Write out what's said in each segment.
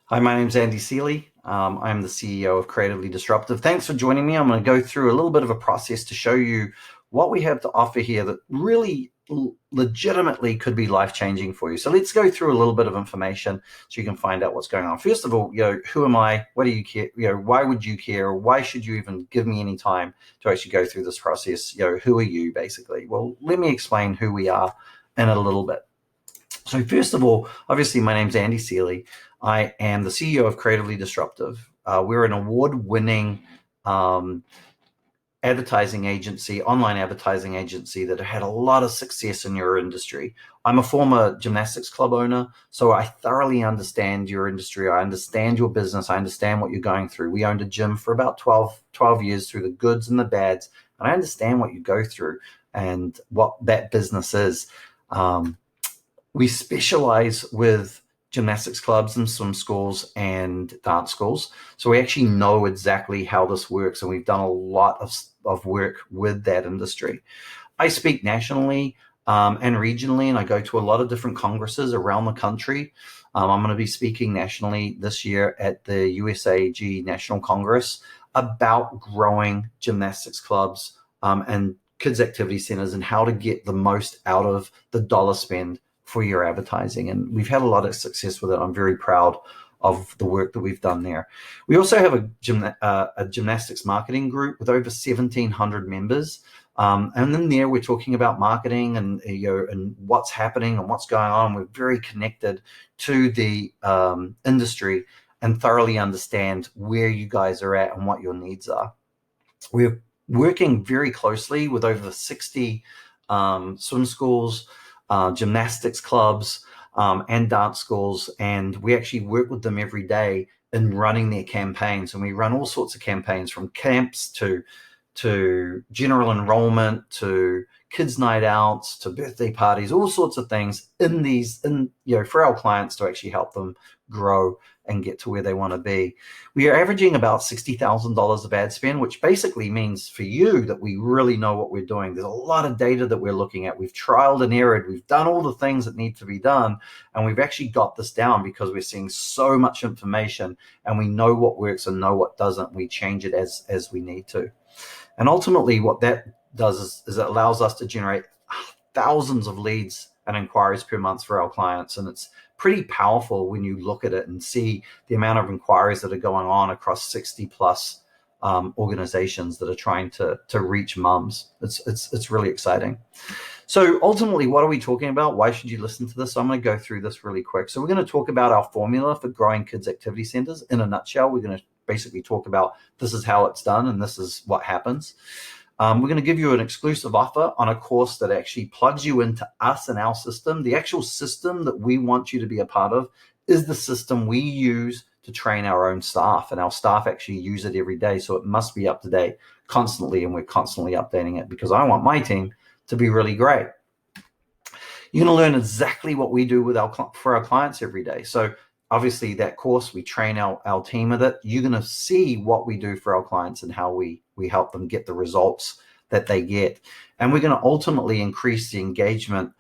Hi, my name's Andy Seeley. I'm the CEO of Creatively Disruptive. Thanks for joining me. I'm going to go through a little bit of a process to show you what we have to offer here that really legitimately could be life-changing for you. So let's go through a little bit of information so you can find out what's going on. First of all, who am I? What do you care? Why would you care? Why should you even give me any time to actually go through this process? Who are you basically? Well, let me explain who we are in a little bit. So first of all, obviously, my name's Andy Seeley. I am the CEO of Creatively Disruptive. We're an award-winning um, advertising agency, online advertising agency that had a lot of success in your industry. I'm a former gymnastics club owner, so I thoroughly understand your industry. I understand your business. I understand what you're going through. We owned a gym for about 12 years through the goods and the bads, and I understand what you go through and what that business is. We specialize with gymnastics clubs and swim schools and dance schools. So we actually know exactly how this works, and we've done a lot of work with that industry. I speak nationally and regionally, and I go to a lot of different congresses around the country. I'm going to be speaking nationally this year at the USAG National Congress about growing gymnastics clubs and kids activity centers and how to get the most out of the dollar spend for your advertising. And we've had a lot of success with it. I'm very proud of the work that we've done there. We also have a gymnastics marketing group with over 1,700 members. And then there we're talking about marketing and and what's happening and what's going on. We're very connected to the industry and thoroughly understand where you guys are at and what your needs are. We're working very closely with over 60 swim schools, gymnastics clubs, and dance schools, and we actually work with them every day in running their campaigns. And we run all sorts of campaigns, from camps to general enrollment to kids' night outs to birthday parties, all sorts of things for our clients to actually help them grow and get to where they want to be. We are averaging about $60,000 of ad spend, which basically means for you that we really know what we're doing. There's a lot of data that we're looking at. We've trialed and errored. We've done all the things that need to be done, and we've actually got this down because we're seeing so much information, and we know what works and know what doesn't. We change it as we need to. And ultimately, what that does is it allows us to generate thousands of leads and inquiries per month for our clients. And it's pretty powerful when you look at it and see the amount of inquiries that are going on across 60 plus organizations that are trying to reach mums. It's really exciting. So ultimately, what are we talking about? Why should you listen to this? So I'm going to go through this really quick. So we're going to talk about our formula for growing kids' activity centers in a nutshell. We're going to basically talk about this is how it's done and this is what happens. We're going to give you an exclusive offer on a course that actually plugs you into us and our system. The actual system that we want you to be a part of is the system we use to train our own staff, and our staff actually use it every day. So it must be up to date constantly, and we're constantly updating it because I want my team to be really great. You're going to learn exactly what we do for our clients every day. So obviously that course, we train our team with it. You're going to see what we do for our clients and how we help them get the results that they get. And we're going to ultimately increase the engagement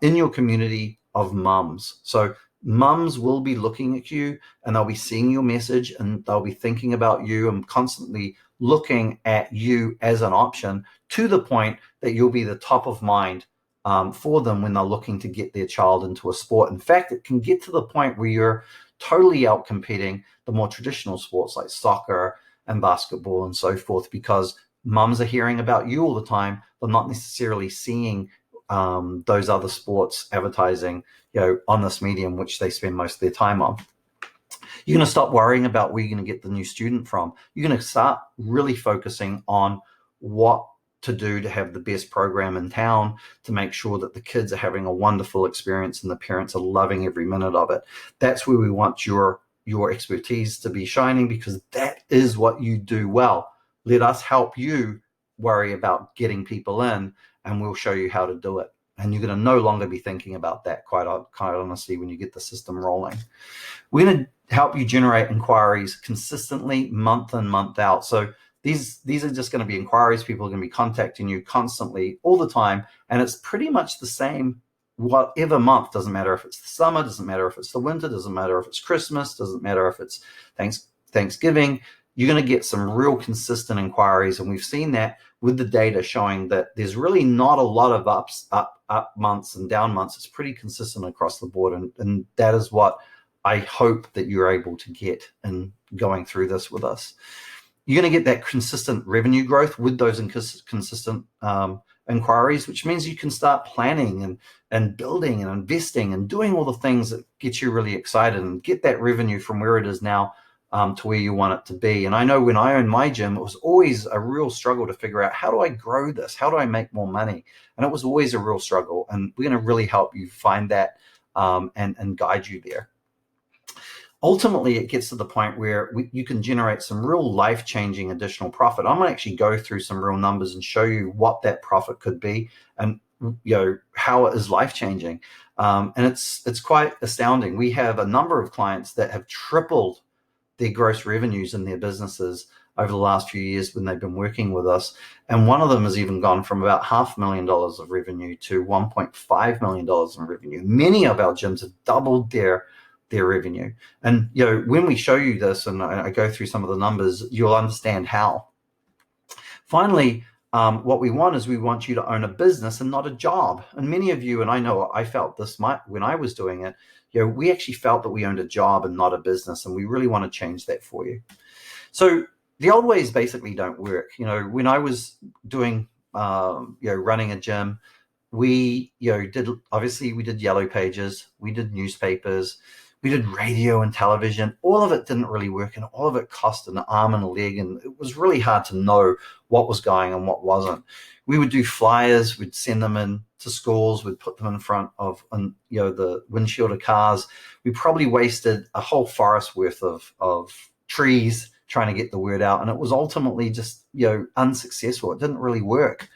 in your community of mums. So mums will be looking at you, and they'll be seeing your message, and they'll be thinking about you and constantly looking at you as an option, to the point that you'll be the top of mind for them when they're looking to get their child into a sport. In fact, it can get to the point where you're totally out competing the more traditional sports like soccer and basketball and so forth, because mums are hearing about you all the time. They're not necessarily seeing those other sports advertising, on this medium, which they spend most of their time on. You're going to stop worrying about where you're going to get the new student from. You're going to start really focusing on what to do to have the best program in town, to make sure that the kids are having a wonderful experience and the parents are loving every minute of it. That's where we want your expertise to be shining, because that is what you do well. Let us help you worry about getting people in, and we'll show you how to do it. And you're going to no longer be thinking about that, quite honestly, when you get the system rolling. We're going to help you generate inquiries consistently, month in, month out. So these are just going to be inquiries. People are going to be contacting you constantly all the time. And it's pretty much the same whatever month, doesn't matter if it's the summer, doesn't matter if it's the winter, doesn't matter if it's Christmas, doesn't matter if it's Thanksgiving, you're going to get some real consistent inquiries. And we've seen that with the data showing that there's really not a lot of up months and down months. It's pretty consistent across the board. And that is what I hope that you're able to get in going through this with us. You're going to get that consistent revenue growth with those consistent inquiries, which means you can start planning and building and investing and doing all the things that get you really excited and get that revenue from where it is now to where you want it to be. And I know when I owned my gym, it was always a real struggle to figure out, how do I grow this? How do I make more money? And it was always a real struggle. And we're going to really help you find that and guide you there. Ultimately, it gets to the point where you can generate some real life-changing additional profit. I'm going to actually go through some real numbers and show you what that profit could be and how it is life-changing. And it's quite astounding. We have a number of clients that have tripled their gross revenues in their businesses over the last few years when they've been working with us. And one of them has even gone from about $500,000 of revenue to $1.5 million in revenue. Many of our gyms have doubled their revenue. And when we show you this and I go through some of the numbers, you'll understand how. Finally, what we want is we want you to own a business and not a job. And many of you, and I know I felt this when I was doing it, we actually felt that we owned a job and not a business, and we really want to change that for you. So the old ways basically don't work. When I was doing running a gym, we did yellow pages, we did newspapers, we did radio and television. All of it didn't really work, and all of it cost an arm and a leg, and it was really hard to know what was going and what wasn't. We would do flyers, we'd send them in to schools, we'd put them in front of the windshield of cars. We probably wasted a whole forest worth of trees trying to get the word out, and it was ultimately just unsuccessful. It didn't really work.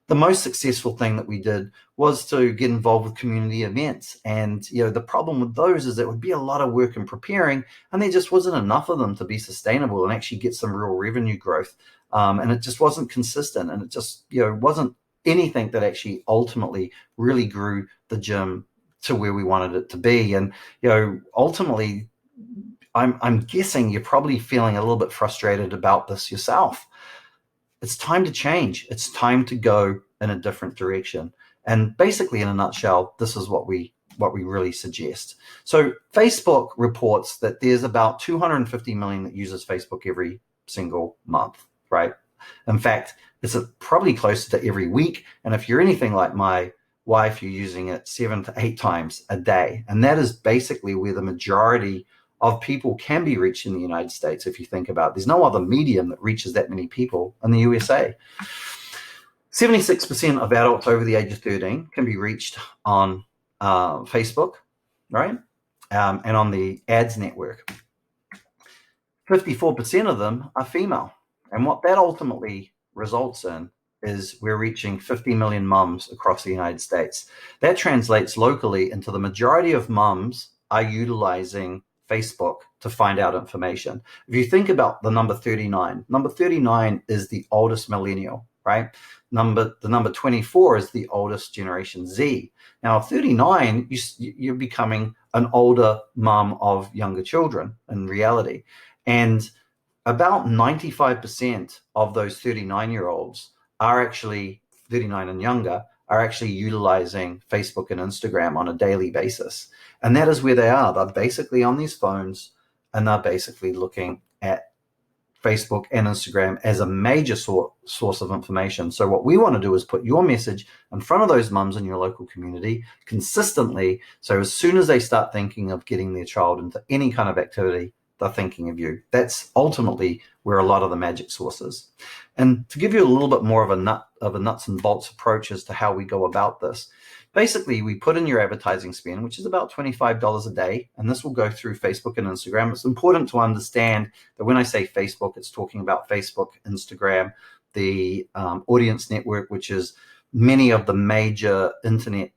The most successful thing that we did was to get involved with community events. And, the problem with those is it would be a lot of work in preparing, and there just wasn't enough of them to be sustainable and actually get some real revenue growth. And it just wasn't consistent, and it just, wasn't anything that actually ultimately really grew the gym to where we wanted it to be. And, ultimately, I'm guessing you're probably feeling a little bit frustrated about this yourself. It's time to change. It's time to go in a different direction. And basically, in a nutshell, this is what we really suggest. So Facebook reports that there's about 250 million that uses Facebook every single month, right? In fact, it's probably closer to every week. And if you're anything like my wife, you're using it 7 to 8 times a day. And that is basically where the majority of people can be reached in the United States. If you think about it, there's no other medium that reaches that many people in the USA. 76% of adults over the age of 13 can be reached on Facebook, right? And on the ads network. 54% of them are female. And what that ultimately results in is we're reaching 50 million mums across the United States. That translates locally into the majority of mums are utilizing Facebook to find out information. If you think about the number 39 is the oldest millennial, right? The number 24 is the oldest Generation Z. Now, 39, you're becoming an older mom of younger children in reality. And about 95% of those 39-year-olds are actually 39 and younger, are actually utilizing Facebook and Instagram on a daily basis. And that is where they are. They're basically on these phones, and they're basically looking at Facebook and Instagram as a major source of information. So what we want to do is put your message in front of those mums in your local community consistently. So as soon as they start thinking of getting their child into any kind of activity, they're thinking of you. That's ultimately where a lot of the magic source is. And to give you a little bit more of a nuts and bolts approach as to how we go about this, basically we put in your advertising spend, which is about $25 a day, and this will go through Facebook and Instagram. It's important to understand that when I say Facebook, it's talking about Facebook, Instagram, the audience network, which is many of the major internet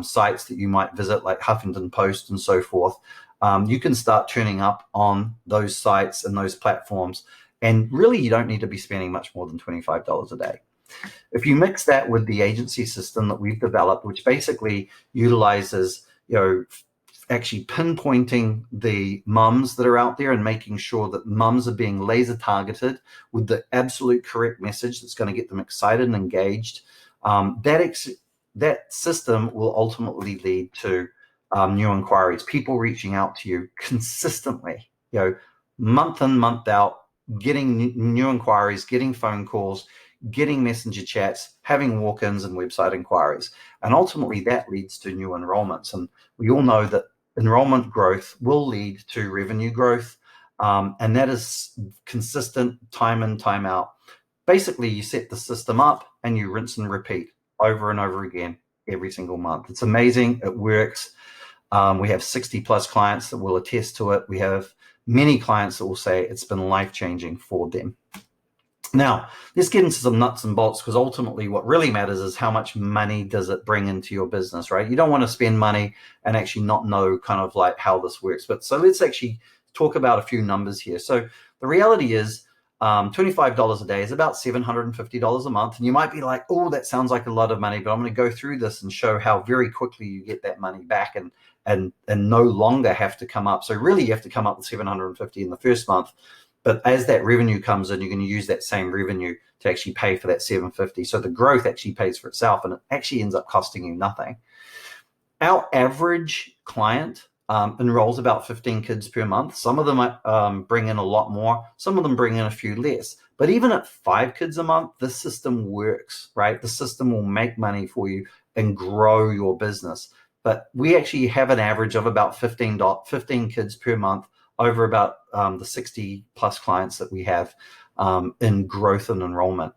sites that you might visit, like Huffington Post and so forth. You can start turning up on those sites and those platforms, and really you don't need to be spending much more than $25 a day. If you mix that with the agency system that we've developed, which basically utilizes, actually pinpointing the mums that are out there and making sure that mums are being laser targeted with the absolute correct message that's going to get them excited and engaged, that system will ultimately lead to new inquiries, people reaching out to you consistently, month in, month out, getting new inquiries, getting phone calls, getting messenger chats, having walk-ins and website inquiries. And ultimately that leads to new enrollments. And we all know that enrollment growth will lead to revenue growth. And that is consistent time in, time out. Basically, you set the system up and you rinse and repeat over and over again every single month. It's amazing. It works. We have 60 plus clients that will attest to it. We have many clients that will say it's been life-changing for them. Now, let's get into some nuts and bolts, because ultimately what really matters is how much money does it bring into your business, right? You don't want to spend money and actually not know kind of like how this works. But so let's actually talk about a few numbers here. So the reality is $25 a day is about $750 a month. And you might be like, oh, that sounds like a lot of money, but I'm going to go through this and show how very quickly you get that money back and no longer have to come up. So really you have to come up with $750 in the first month. But as that revenue comes in, you're going to use that same revenue to actually pay for that $750. So the growth actually pays for itself, and it actually ends up costing you nothing. Our average client enrolls about 15 kids per month. Some of them bring in a lot more. Some of them bring in a few less. But even at 5 kids a month, this system works, right? The system will make money for you and grow your business. But we actually have an average of about 15 kids per month over about the 60 plus clients that we have in growth and enrollment.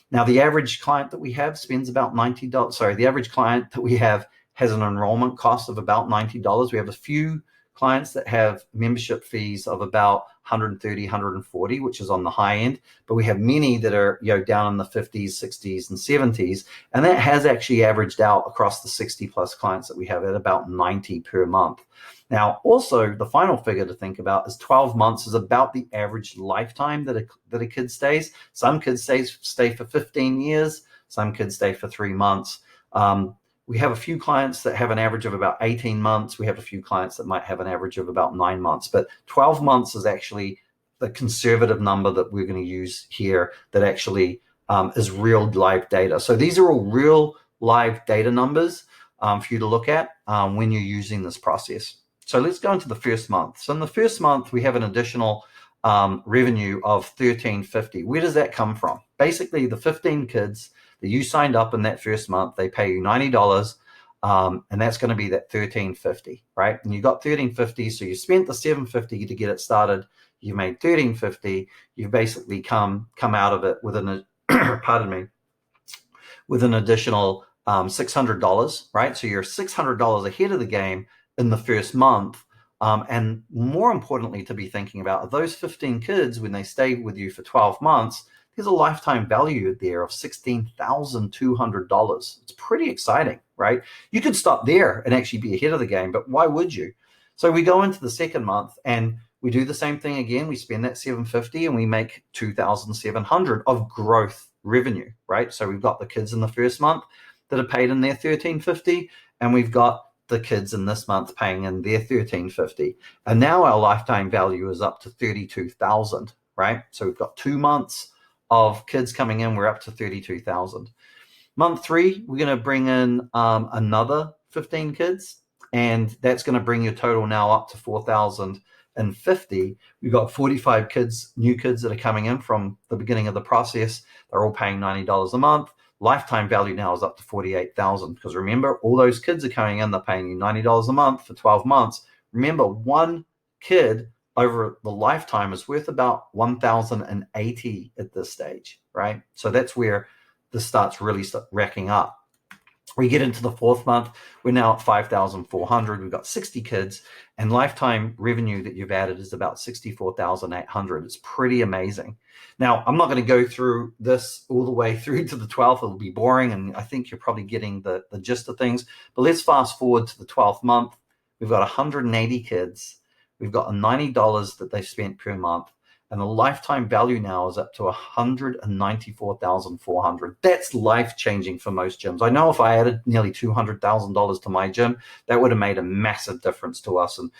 Now, the average client that we have spends about $90. Sorry, the average client that we have has an enrollment cost of about $90. We have a few clients that have membership fees of about $130, $140, which is on the high end, but we have many that are down in the 50s, 60s, and 70s, and that has actually averaged out across the 60 plus clients that we have at about $90 per month. Now, also, the final figure to think about is 12 months is about the average lifetime that a kid stays. Some kids stay for 15 years. Some kids stay for 3 months. We have a few clients that have an average of about 18 months. We have a few clients that might have an average of about 9 months. But 12 months is actually the conservative number that we're going to use here that actually is real live data. So these are all real live data numbers for you to look at when you're using this process. So let's go into the first month. So in the first month, we have an additional revenue of $1,350. Where does that come from? Basically, the 15 kids that you signed up in that first month, they pay you $90, and that's going to be that $1,350, right? And you got $1,350, so you spent the $750 to get it started. You made $1,350. You've basically come out of it with an pardon me, with an additional $600, right? So you're $600 ahead of the game in the first month. And more importantly to be thinking about, those 15 kids, when they stay with you for 12 months, there's a lifetime value there of $16,200. It's pretty exciting, right? You could stop there and actually be ahead of the game, but why would you? So we go into the second month and we do the same thing again. We spend that $750 and we make $2,700 of growth revenue, right? So we've got the kids in the first month that are paid in their $1,350, and we've got the kids in this month paying in their $1,350. And now our lifetime value is up to $32,000, right? So we've got 2 months of kids coming in, we're up to $32,000. Month 3, we're going to bring in another 15 kids, and that's going to bring your total now up to 4,050. We've got 45 kids, new kids that are coming in from the beginning of the process. They're all paying $90 a month. Lifetime value now is up to $48,000, because remember, all those kids are coming in, they're paying you $90 a month for 12 months. Remember, one kid over the lifetime is worth about $1,080 at this stage, right? So that's where this starts really racking up. We get into the 4th month, we're now at 5,400. We've got 60 kids, and lifetime revenue that you've added is about 64,800. It's pretty amazing. Now, I'm not going to go through this all the way through to the 12th. It'll be boring, and I think you're probably getting the gist of things. But let's fast forward to the 12th month. We've got 180 kids. We've got $90 that they've spent per month, and the lifetime value now is up to $194,400. That's life-changing for most gyms. I know if I added nearly $200,000 to my gym, that would have made a massive difference to us, and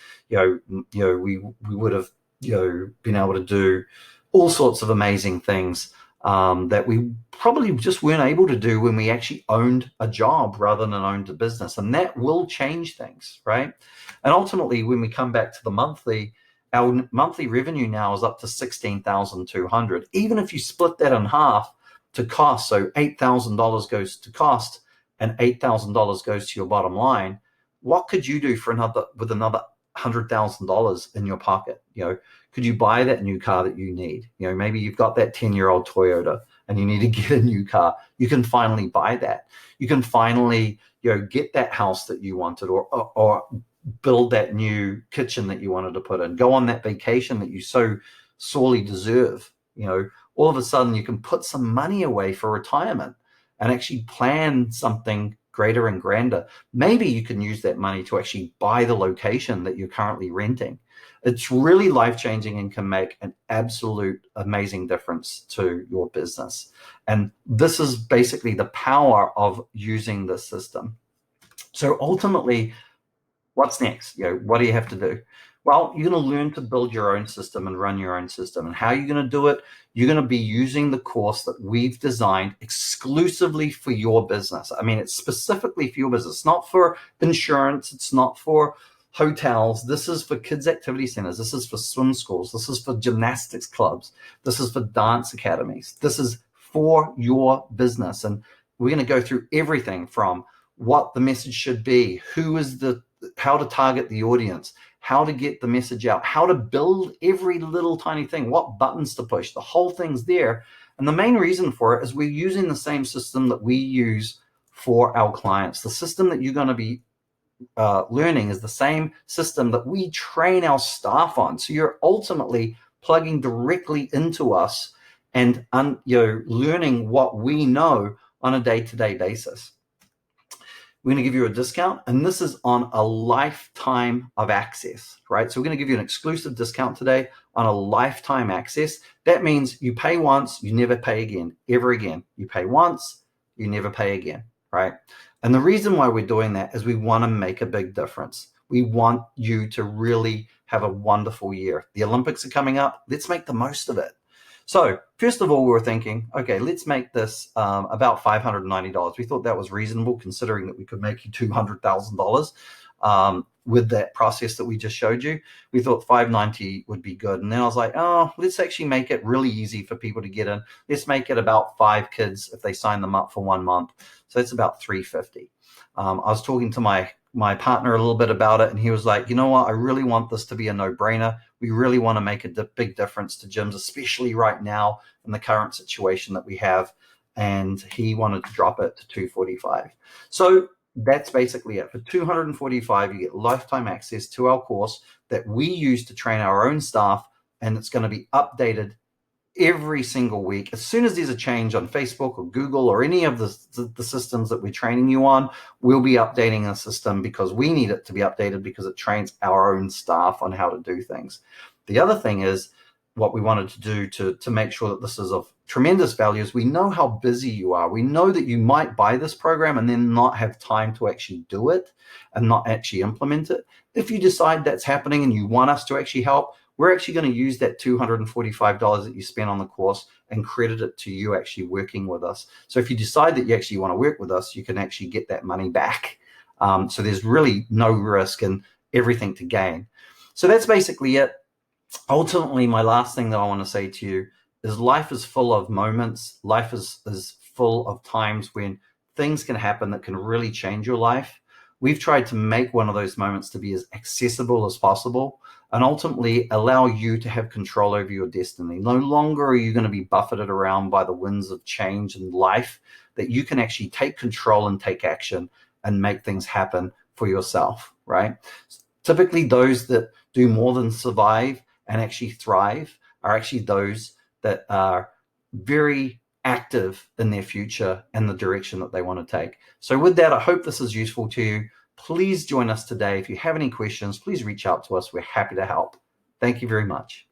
we would have been able to do all sorts of amazing things that we probably just weren't able to do when we actually owned a job rather than owned a business. And that will change things, right? And ultimately, when we come back to the monthly, our monthly revenue now is up to $16,200. Even if you split that in half to cost, so $8,000 goes to cost and $8,000 goes to your bottom line, what could you do with another $100,000 in your pocket? Could you buy that new car that you need? Maybe you've got that 10-year-old Toyota and you need to get a new car. You can finally buy that. You can finally, get that house that you wanted, or build that new kitchen that you wanted to put in, go on that vacation that you so sorely deserve. All of a sudden you can put some money away for retirement and actually plan something greater and grander. Maybe you can use that money to actually buy the location that you're currently renting. It's really life-changing and can make an absolute amazing difference to your business. And this is basically the power of using this system. So ultimately, what's next? What do you have to do? Well, you're going to learn to build your own system and run your own system. And how are you going to do it? You're going to be using the course that we've designed exclusively for your business. I mean, it's specifically for your business. It's not for insurance. It's not for hotels. This is for kids' activity centers. This is for swim schools. This is for gymnastics clubs. This is for dance academies. This is for your business. And we're going to go through everything from what the message should be, how to target the audience, how to get the message out, how to build every little tiny thing, what buttons to push. The whole thing's there. And the main reason for it is we're using the same system that we use for our clients. The system that you're going to be learning is the same system that we train our staff on. So you're ultimately plugging directly into us and learning what we know on a day-to-day basis. We're going to give you a discount, and this is on a lifetime of access, right? So we're going to give you an exclusive discount today on a lifetime access. That means you pay once, you never pay again, ever again. You pay once, you never pay again, right? And the reason why we're doing that is we want to make a big difference. We want you to really have a wonderful year. The Olympics are coming up. Let's make the most of it. So first of all, we were thinking, okay, let's make this about $590. We thought that was reasonable, considering that we could make you $200,000 with that process that we just showed you. We thought $590 would be good. And then I was like, oh, let's actually make it really easy for people to get in. Let's make it about 5 kids if they sign them up for 1 month. So it's about $350. I was talking to my partner a little bit about it, and he was like, you know what, I really want this to be a no-brainer. We really want to make a big difference to gyms, especially right now in the current situation that we have. And he wanted to drop it to $245. So that's basically it. For $245, you get lifetime access to our course that we use to train our own staff, and it's going to be updated every single week. As soon as there's a change on Facebook or Google or any of the systems that we're training you on, we'll be updating the system because we need it to be updated, because it trains our own staff on how to do things. The other thing is, what we wanted to do to make sure that this is of tremendous value is, we know how busy you are. We know that you might buy this program and then not have time to actually do it and not actually implement it. If you decide that's happening and you want us to actually help, we're actually going to use that $245 that you spent on the course and credit it to you actually working with us. So if you decide that you actually want to work with us, you can actually get that money back. So there's really no risk and everything to gain. So that's basically it. Ultimately, my last thing that I want to say to you is, life is full of moments. Life is full of times when things can happen that can really change your life. We've tried to make one of those moments to be as accessible as possible and ultimately allow you to have control over your destiny. No longer are you going to be buffeted around by the winds of change in life, that you can actually take control and take action and make things happen for yourself, right? Typically, those that do more than survive and actually thrive are actually those that are very active in their future and the direction that they want to take. So with that, I hope this is useful to you. Please join us today. If you have any questions, please reach out to us. We're happy to help. Thank you very much.